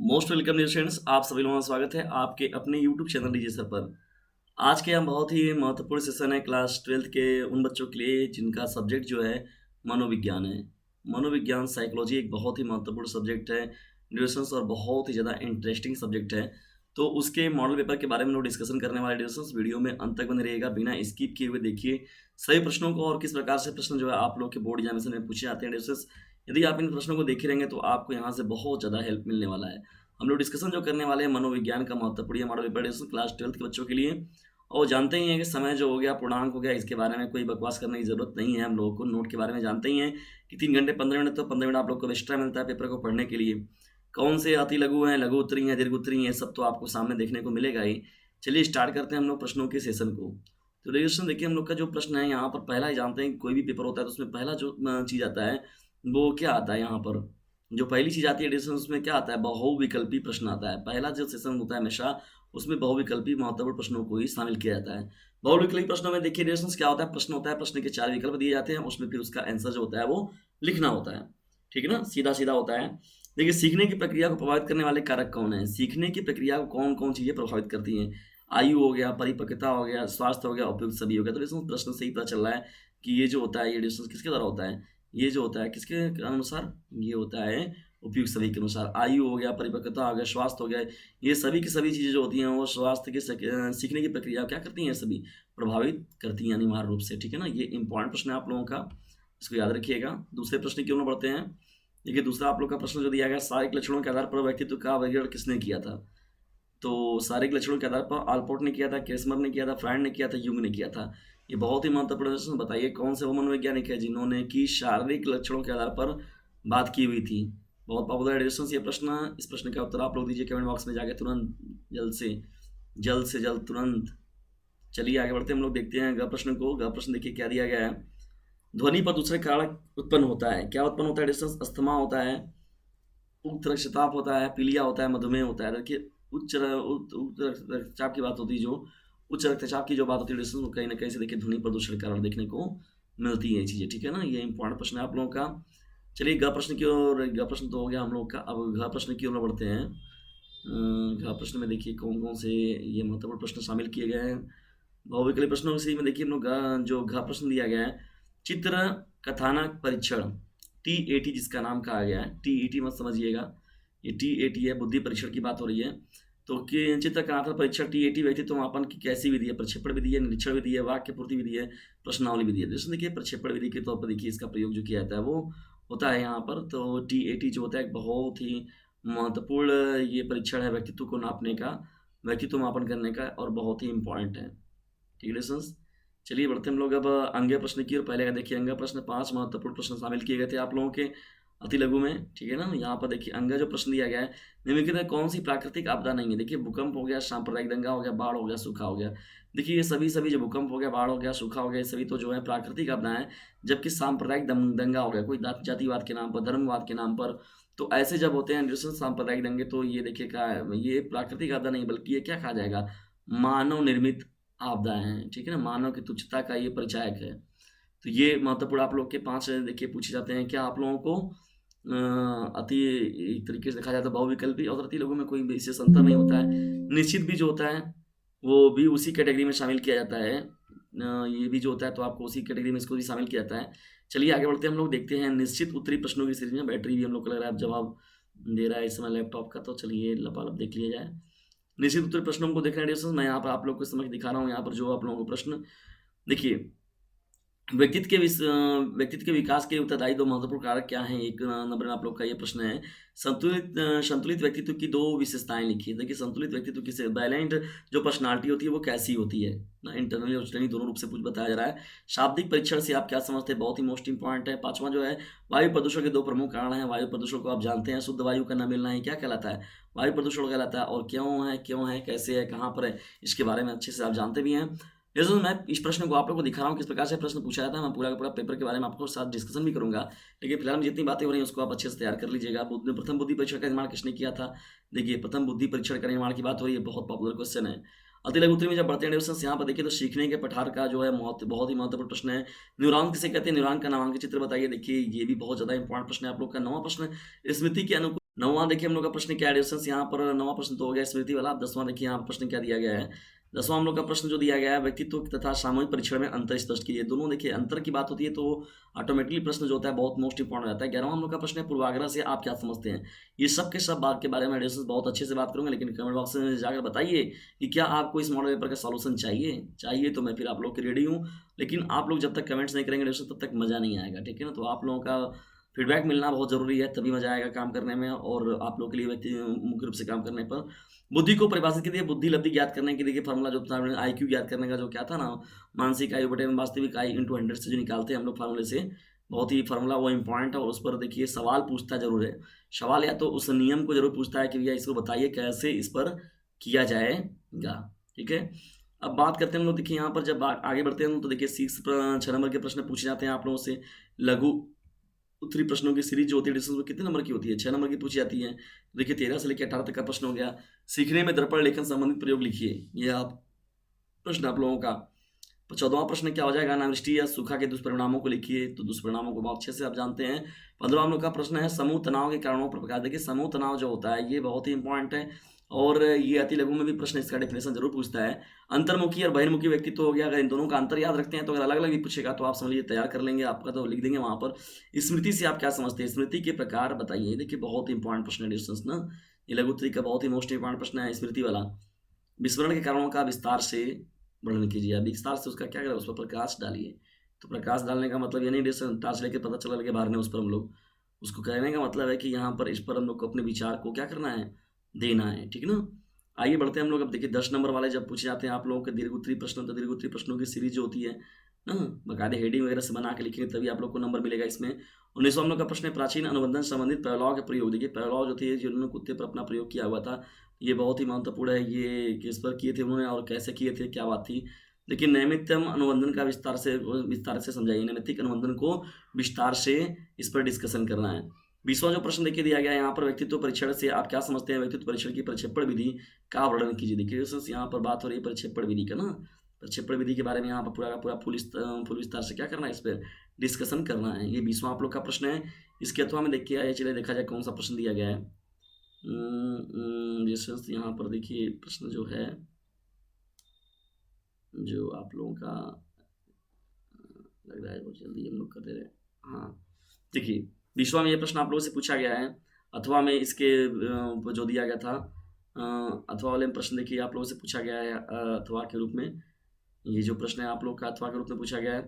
Most welcome dear students, आप सभी लोगों का स्वागत है आपके अपने यूट्यूब चैनल डीजे सर पर। आज के हम बहुत ही महत्वपूर्ण सेशन है क्लास 12th के उन बच्चों के लिए जिनका सब्जेक्ट जो है मनोविज्ञान है। मनोविज्ञान साइकोलॉजी एक बहुत ही महत्वपूर्ण सब्जेक्ट है ड्यूरेशंस और बहुत ही ज़्यादा इंटरेस्टिंग सब्जेक्ट है। तो उसके मॉडल पेपर के बारे में लोग डिस्कशन करने वाले ड्यूरेशंस वीडियो में अंत तक बने रहिएगा, बिना स्किप किए हुए देखिए सभी प्रश्नों को और किस प्रकार से प्रश्न जो है आप लोग के बोर्ड एग्जामिनेशन में पूछे जाते हैं ड्यूरेशंस। यदि आप इन प्रश्नों को देखे रहेंगे तो आपको यहाँ से बहुत ज़्यादा हेल्प मिलने वाला है। हम लोग डिस्कशन जो करने वाले हैं मनोविज्ञान का महत्वपूर्ण model paper discussion class 12th के बच्चों के लिए। और जानते ही हैं कि समय जो हो गया पूर्णांक हो गया, इसके बारे में कोई बकवास करने की ज़रूरत नहीं है। हम लोगों को नोट के बारे में जानते ही हैं कि 3 घंटे 15 मिनट, तो 15 मिनट आप लोग को एक्स्ट्रा मिलता है पेपर को पढ़ने के लिए। कौन से अति लघु हैं, लघु उत्तरी हैं, दीर्घ उत्तरी हैं, सब तो आपको सामने देखने को मिलेगा ही। चलिए स्टार्ट करते हैं हम लोग प्रश्नों के सेशन को। तो रजिस्ट्रेशन देखिए, हम लोग का जो प्रश्न है यहाँ पर पहला ही जानते हैं कि कोई भी पेपर होता है तो उसमें पहला जो चीज़ आता है वो क्या आता है। यहाँ पर जो पहली चीज़ आती है एडिशन, उसमें क्या आता है, बहुविकल्पी प्रश्न आता है। पहला जो सेशन होता है हमेशा उसमें बहुविकल्पी महत्वपूर्ण प्रश्नों को ही शामिल किया जाता है। बहुविकल्पी प्रश्नों में देखिए एडिशन क्या होता है, प्रश्न होता है, प्रश्न के 4 विकल्प दिए जाते हैं, उसमें फिर उसका आंसर जो होता है वो लिखना होता है। ठीक है ना, सीधा सीधा होता है। देखिए सीखने की प्रक्रिया को प्रभावित करने वाले कारक कौन है, सीखने की प्रक्रिया को कौन कौन चीज़ें प्रभावित करती हैं। आयु हो गया, परिपक्वता हो गया, स्वास्थ्य हो गया, उपयुक्त सभी हो गया। तो इसमें प्रश्न से ही पता चल रहा है कि ये जो होता है ये एडिशन किसके द्वारा होता है। ये जो होता है किसके अनुसार, ये होता है उपयुक्त सभी के अनुसार। आयु हो गया, परिपक्वता हो गया, स्वास्थ्य हो गया, ये सभी की सभी चीज़ें जो होती हैं वो स्वास्थ्य के सीखने की प्रक्रिया क्या करती हैं, सभी प्रभावित करती हैं अनिवार्य रूप से। ठीक है ना, ये इंपॉर्टेंट प्रश्न है आप लोगों का, इसको याद रखिएगा। दूसरे प्रश्न की ओर बढ़ते हैं। देखिए दूसरा आप लोग का प्रश्न जो दिया गया, शारीरिक लक्षणों के आधार पर व्यक्तित्व का वर्गीकरण किसने किया था। तो शारीरिक लक्षणों के आधार पर आल्पोर्ट ने किया था, केस्मर ने किया था, फ्रायड ने किया था, युंग ने किया था। ये बहुत ही महत्वपूर्ण प्रश्न, बताइए कौन से वो मनोवैज्ञानिक है जिन्होंने की शारीरिक लक्षणों के आधार पर बात की हुई थी। बहुत पॉपुलर एडिशन ये प्रश्न। इस प्रश्न का उत्तर आप लोग दीजिए कमेंट बॉक्स में जाके तुरंत, जल्द से जल्द तुरंत। चलिए आगे बढ़ते हैं, हम लोग देखते हैं ग प्रश्न को। ग प्रश्न देखिए क्या दिया गया है। ध्वनि प्रदूषण कारक उत्पन्न होता है, क्या उत्पन्न होता है डिस्टेंस, अस्थमा होता है, उच्च रक्तचाप होता है, पीलिया होता है, मधुमेह होता है। देखिए उच्च रक्तचाप की बात होती है, जो उच्च रक्तचाप की जो बात होती है डिस्टेंस, वो कहीं ना कहीं से देखिए ध्वनि प्रदूषण के कारण देखने को मिलती है ये चीज़ें। ठीक है ना, ये इंपॉर्टेंट प्रश्न है आप लोगों का। चलिए ग प्रश्न की ओर, ग प्रश्न तो हो गया हम लोग का, अब घ प्रश्न की ओर बढ़ते हैं। घ प्रश्न में देखिए कौन कौन से ये महत्वपूर्ण प्रश्न शामिल किए गए हैं। बहुविकल्पी प्रश्नों इसी में देखिए हम लोग जो घ प्रश्न दिया गया है, चित्र कथानक परीक्षण, TAT जिसका नाम कहा गया है। TET मत समझिएगा, ये TAT है, बुद्धि परीक्षण की बात हो रही है। तो कि चित्र कथानक परीक्षण TAT व्यक्तित्व मापन की कैसी विधि है, प्रक्षेपण विधि है, निरीक्षण विधि है, वाक्य पूर्ति विधि है, प्रश्नावली विधि है। जैसे देखिए प्रक्षेपण विधि के तौर पर देखिए इसका प्रयोग जो किया जाता है वो होता है यहाँ पर। तो TAT जो होता है एक बहुत ही महत्वपूर्ण ये परीक्षण है व्यक्तित्व को नापने का, व्यक्तित्व मापन करने का, और बहुत ही इंपॉर्टेंट है। ठीक है लेसन्स। चलिए बढ़ते हम लोग अब अंग्य प्रश्न की। और पहले का देखिए अंग्य प्रश्न 5 महत्वपूर्ण प्रश्न शामिल किए गए थे आप लोगों के अति लघु में। ठीक है ना, यहाँ पर देखिए अंग्य जो प्रश्न दिया गया है, निम्नलिखित में कौन सी प्राकृतिक आपदा नहीं है। देखिए भूकंप हो गया, सांप्रदायिक दंगा हो गया, बाढ़ हो गया, सूखा हो गया। देखिए ये सभी सभी जो भूकंप हो गया, बाढ़ हो गया, सूखा हो गया, ये सभी तो जो है प्राकृतिक आपदाएं, जबकि सांप्रदायिक दंगा हो गया कोई जातिवाद के नाम पर, धर्मवाद के नाम पर। तो ऐसे जब होते हैं सांप्रदायिक दंगे, तो ये देखिए क्या है, ये प्राकृतिक आपदा नहीं बल्कि ये क्या कहा जाएगा, मानव निर्मित आपदाएं हैं। ठीक है ना, मानव की तुच्छता का ये परिचायक है। तो ये महत्वपूर्ण आप लोग के 5 देखिए पूछे जाते हैं। क्या आप लोगों को अति एक तरीके से देखा जाए तो बहुविकल्पी और अति लघु में कोई विशेष अंतर नहीं होता है। निश्चित भी जो होता है वो भी उसी कैटेगरी में शामिल किया जाता है। ये भी जो होता है तो आपको उसी कैटेगरी में इसको भी शामिल किया जाता है। चलिए आगे बढ़ते हैं, हम लोग देखते हैं निश्चित उत्तरी प्रश्नों की सीरीज में। बैटरी भी हम लोग को लग रहा है अब जवाब दे रहा है इस समय लैपटॉप का, तो चलिए लपालप देख लिया जाए। निश्चित उत्तर प्रश्नों को देखना है। मैं यहाँ पर आप लोग को समझ दिखा रहा हूँ। यहाँ पर जो आप लोगों को प्रश्न देखिए, व्यक्तित्व के विकास के उत्तरदायी 2 महत्वपूर्ण कारक क्या हैं। एक नंबर में आप लोग का ये प्रश्न है, संतुलित व्यक्तित्व की 2 विशेषताएं लिखिए। देखिए संतुलित व्यक्तित्व किसे, बैलेंस्ड जो पर्सनालिटी होती है वो कैसी होती है ना, इंटरनली और एक्सटर्नली दोनों रूप से कुछ बताया जा रहा है। शाब्दिक परीक्षण से आप क्या समझते हैं, बहुत ही मोस्ट इंपॉर्टेंट है। 5वां जो है, वायु प्रदूषण के 2 प्रमुख कारण हैं। वायु प्रदूषण को आप जानते हैं, शुद्ध वायु का न मिलना ही क्या कहलाता है, वायु प्रदूषण कहलाता है। और क्यों है, कैसे है, कहाँ पर है, इसके बारे में अच्छे से आप जानते भी हैं। जैसे मैं इस प्रश्न को आप लोगों को दिखा रहा हूँ किस प्रकार से प्रश्न पूछा जाता है। मैं पूरा का पूरा पेपर के बारे में आपको साथ डिस्कशन भी करूंगा, लेकिन फिलहाल जितनी बातें हो रही हैं उसको आप अच्छे से तैयार कर लीजिएगा। प्रथम बुद्धि परीक्षण का निर्माण किसने किया था। देखिए प्रथम बुद्धि परीक्षण का निर्माण की बात हो रही है, बहुत पॉपुलर क्वेश्चन है। अति लघु उत्तरी में जब बढ़ते हैं डिविजन यहाँ पर देखिए तो सीखने के पठार का जो है बहुत ही महत्वपूर्ण प्रश्न है। न्यूरॉन किसे कहते हैं, न्यूरॉन का नामांकित चित्र बताइए। देखिए ये भी बहुत ज्यादा इंपॉर्टेंट प्रश्न है आप लोग का। 9वां प्रश्न, स्मृति के अनुकूल 9वां देखिए हम लोग का प्रश्न क्या है डिस्टेंस, यहाँ पर 9वां प्रश्न तो हो गया स्मृति वाला। 10वां देखिए यहाँ पर प्रश्न क्या दिया गया है। 10वां हम लोग का प्रश्न जो दिया गया है, व्यक्तित्व तथा सामूहिक परीक्षण में अंतर स्पष्ट कीजिए। दोनों देखिए अंतर की बात होती है तो ऑटोमेटिकली प्रश्न जो होता है बहुत मोस्ट इंपॉर्टेंट रहता है। 11वां हम लोग का प्रश्न है पूर्वाग्रह से आप क्या समझते हैं। ये सब के सब बात के बारे में डिस्टेंस बहुत अच्छे से बात करूंगा, लेकिन कमेंट बॉक्स में जाकर बताइए कि क्या आपको इस मॉडल पेपर का सॉल्यूशन चाहिए तो मैं फिर आप लोग की रेडी हूँ। लेकिन आप लोग जब तक कमेंट्स नहीं करेंगे डिस्टेंस तब तक मज़ा नहीं आएगा, ठीक है ना। तो आप लोगों का फीडबैक मिलना बहुत ज़रूरी है, तभी मज़ा आएगा काम करने में और आप लोग के लिए व्यक्ति मुख्य रूप से काम करने पर। बुद्धि को परिभाषित कीजिए। बुद्धि लब्धि ज्ञात करने के देखिए फार्मूला जो था आईक्यू ज्ञात करने का जो क्या था ना, मानसिक आयु बटे वास्तविक आयु इंटू 100 से जो निकालते हैं हम लोग फार्मूले से, बहुत ही फार्मूला वो इंपॉर्टेंट है और उस पर देखिए सवाल पूछता जरूर है। सवाल या तो उस नियम को जरूर पूछता है कि भैया इसको बताइए कैसे इस पर किया जाएगा, ठीक है। अब बात करते हैं हम लोग, देखिए यहाँ पर जब आगे बढ़ते हैं तो देखिए 6 नंबर के प्रश्न पूछे जाते हैं आप लोगों से। लघु उत्तरी प्रश्नों की सीरीज जो होती है डिस्टेंस में कितने नंबर की होती है, 6 नंबर की पूछी जाती है। देखिए 13 से लेकर 18 तक का प्रश्न हो गया। सीखने में दर्पण लेखन संबंधित प्रयोग लिखिए, ये आप प्रश्न आप लोगों का। 14वां प्रश्न क्या हो जाएगा, अनावृष्टि या सूखा के दुष्परिणामों को लिखिए। तो दुष्परिणामों को बहुत अच्छे से आप जानते हैं। 15वां हम लोग का प्रश्न है समूह तनाव के कारणों पर प्रकाश। देखिए समूह तनाव जो होता है ये बहुत ही इंपॉर्टेंट है और ये अति लघु में भी प्रश्न इसका डेफिनेशन जरूर पूछता है। अंतर्मुखी और बहिर्मुखी व्यक्तित्व हो गया, अगर इन दोनों का अंतर याद रखते हैं तो अगर अलग अलग भी पूछेगा तो आप समझ लीजिए तैयार कर लेंगे, आपका तो लिख देंगे वहां पर। स्मृति से आप क्या समझते हैं, स्मृति के प्रकार बताइए। देखिए बहुत इंपॉर्टेंट प्रश्न है डिस्टेंस ना, ये लघु उत्तरी का बहुत ही मोस्ट इंपॉर्टेंट प्रश्न है स्मृति वाला। विस्मरण के कारणों का विस्तार से वर्णन कीजिए। अब विस्तार से उसका क्या करें, उस पर प्रकाश डालिए। तो प्रकाश डालने का मतलब ये नहीं डिस्टेंस टार्च लेके पता चला लगे बाहर ने उस पर हम लोग, उसको कहने का मतलब है कि यहाँ पर इस पर हम लोग को अपने विचार को क्या करना है, देना है, ठीक ना। आइए बढ़ते हैं हम लोग। अब देखिए 10 नंबर वाले जब पूछे जाते हैं आप लोगों के दीर्घ उत्तरी प्रश्न, तो दीर्घ उत्तरी प्रश्नों की सीरीज जो होती है ना, बकायदे हेडिंग वगैरह से बना के लिखेंगे तभी आप लोग को नंबर मिलेगा इसमें। 19वां हम लोग का प्रश्न है प्राचीन अनुबंधन संबंधित पैरालॉग का प्रयोग। देखिए पैरालॉग जो थे जिन्होंने कुत्ते पर अपना प्रयोग किया हुआ था, ये बहुत ही महत्वपूर्ण है। ये किस पर किए थे उन्होंने और कैसे किए थे, क्या बात थी। लेकिन नैमित्तिक अनुबंधन का विस्तार से समझाइए। नैमित्तिक अनुबंधन को विस्तार से इस पर डिस्कशन करना है। 20वां जो प्रश्न देखिए दिया गया है यहाँ पर, व्यक्तित्व परीक्षण से आप क्या समझते हैं। व्यक्तित्व परीक्षण की प्रक्षेपण विधि का वर्णन कीजिए। देखिए यहाँ पर बात हो रही है प्रक्षेपण विधि का ना, प्रक्षेपण विधि के बारे में यहाँ पर पूरा का पूरा फुल विस्तार से क्या करना है, इस पर डिस्कशन करना है। ये 20वां आप लोग का प्रश्न है। इसके अथवा में देखिए आइए चलिए देखा जाए कौन सा प्रश्न दिया गया है। यहाँ पर देखिए प्रश्न जो है, जो आप लोगों का लग रहा है बहुत जल्दी हम लोग कर दे रहे हैं। हाँ देखिए 20वां में ये प्रश्न आप लोगों से पूछा गया है। अथवा में इसके जो दिया गया था अथवा वाले प्रश्न देखिए आप लोगों से पूछा गया है अथवा के रूप में। ये जो प्रश्न है आप लोग का अथवा के रूप में पूछा गया है।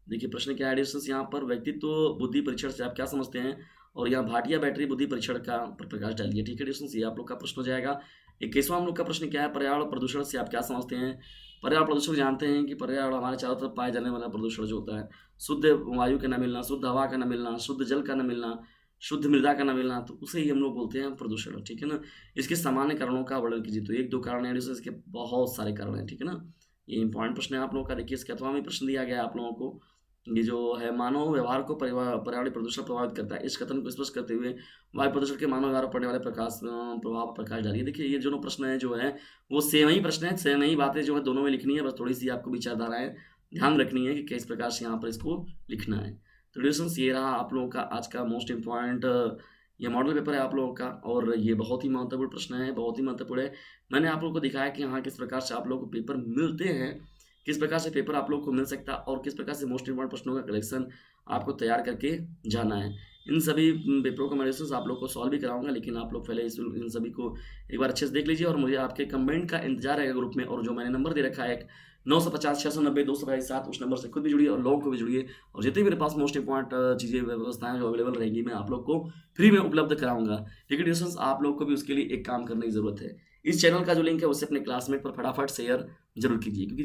देखिए प्रश्न क्या है डिस्टेंस, यहाँ पर व्यक्तित्व बुद्धि परीक्षण से आप क्या समझते हैं, और यहाँ भाटिया बैटरी बुद्धि परीक्षण का पर प्रकाश डालिए, ठीक है डिस्टेंस। ये आप लोग का प्रश्न हो जाएगा। 21वां हम लोग का प्रश्न क्या है, पर्यावरण प्रदूषण से आप क्या समझते हैं। पर्यावरण प्रदूषण जानते हैं कि पर्यावरण हमारे चारों तरफ पाए जाने वाला प्रदूषण जो होता है, शुद्ध वायु का न मिलना, शुद्ध हवा का न मिलना, शुद्ध जल का न मिलना, शुद्ध मृदा का न मिलना, तो उसे ही हम लोग बोलते हैं प्रदूषण, ठीक है ना। इसके सामान्य कारणों का वर्णन कीजिए। तो 1-2 कारण है, इसके बहुत सारे कारण हैं, ठीक है ना। ये इंपॉर्टेंट प्रश्न है आप लोगों का। देखिए इसके अथवा में प्रश्न दिया गया है आप लोगों को, ये जो है मानव व्यवहार को पर्यावरण प्रदूषण प्रभावित करता है। इस कथन को स्पष्ट करते हुए वायु प्रदूषण के मानव व्यवहार पर पड़ने वाले प्रभाव पर प्रकाश डालिए। देखिए ये दोनों प्रश्न है जो है वो सेम ही प्रश्न है, सेम ही बातें जो है दोनों में लिखनी है, बस थोड़ी सी आपको विचारधाराएं ध्यान रखनी है कि किस प्रकार से यहाँ पर इसको लिखना है। तो डिस्टेंस ये रहा आप लोगों का आज का मोस्ट इम्पॉर्टेंट ये मॉडल पेपर है आप लोगों का, और ये बहुत ही महत्वपूर्ण प्रश्न है, बहुत ही महत्वपूर्ण है। मैंने आप लोगों को दिखाया कि हाँ किस प्रकार से आप लोगों को पेपर मिलते हैं, किस प्रकार से पेपर आप लोग को मिल सकता है और किस प्रकार से मोस्ट इंपॉर्टेंट प्रश्नों का कलेक्शन आपको तैयार करके जाना है। इन सभी पेपरों का मैं रेसेस आप लोग को सॉल्व भी कराऊंगा, लेकिन आप लोग पहले इन सभी को एक बार अच्छे से देख लीजिए और मुझे आपके कमेंट का इंतजार रहेगा ग्रुप में। और जो मैंने नंबर दे रखा है 950-690-227, उस नंबर से खुद भी जुड़िए और लोगों को भी जुड़िए, और जितनी मेरे पास मोस्ट इंपॉर्टेंट चीज़ें व्यवस्थाएं जो अवेलेबल रहेंगी मैं आप लोग को फ्री में उपलब्ध कराऊंगा। ठीक है डिस्टेंस, आप लोग को भी उसके लिए एक काम करने की जरूरत है। इस चैनल का जो लिंक है उसे अपने क्लासमेट पर फटाफट शेयर जरूर कीजिए, क्योंकि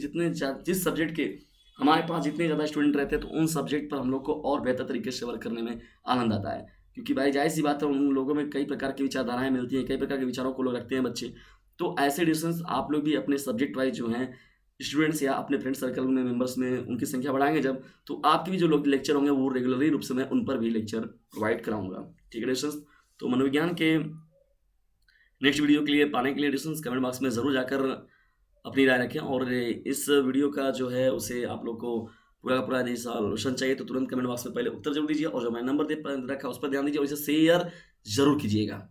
जिस सब्जेक्ट के हमारे पास जितने ज़्यादा स्टूडेंट रहते हैं तो उन सब्जेक्ट पर हम लोग को और बेहतर तरीके से वर्क करने में आनंद आता है। क्योंकि भाई जाहिर सी बात है उन लोगों में कई प्रकार की विचारधाराएं मिलती हैं, कई प्रकार के विचारों को लोग रखते हैं बच्चे। तो ऐसे डिस्टेंस आप लोग भी अपने सब्जेक्ट वाइज जो हैं स्टूडेंट्स या अपने फ्रेंड सर्कल में मेंबर्स में उनकी संख्या बढ़ाएंगे जब, तो आपके भी जो लोग लेक्चर होंगे वो रेगुलरली रूप से मैं उन पर भी लेक्चर प्रोवाइड कराऊंगा। ठीक है डिस्टेंस, तो मनोविज्ञान के नेक्स्ट वीडियो के लिए पाने के लिए डिस्टेंस कमेंट बॉक्स में ज़रूर जाकर अपनी राय रखें, और इस वीडियो का जो है उसे आप लोग को पूरा का पूरा सॉल्यूशन चाहिए तो तुरंत कमेंट बॉक्स में पहले उत्तर जरूर दीजिए, और जो मैंने नंबर दे रखा है उस पर ध्यान दीजिए और इसे शेयर जरूर कीजिएगा।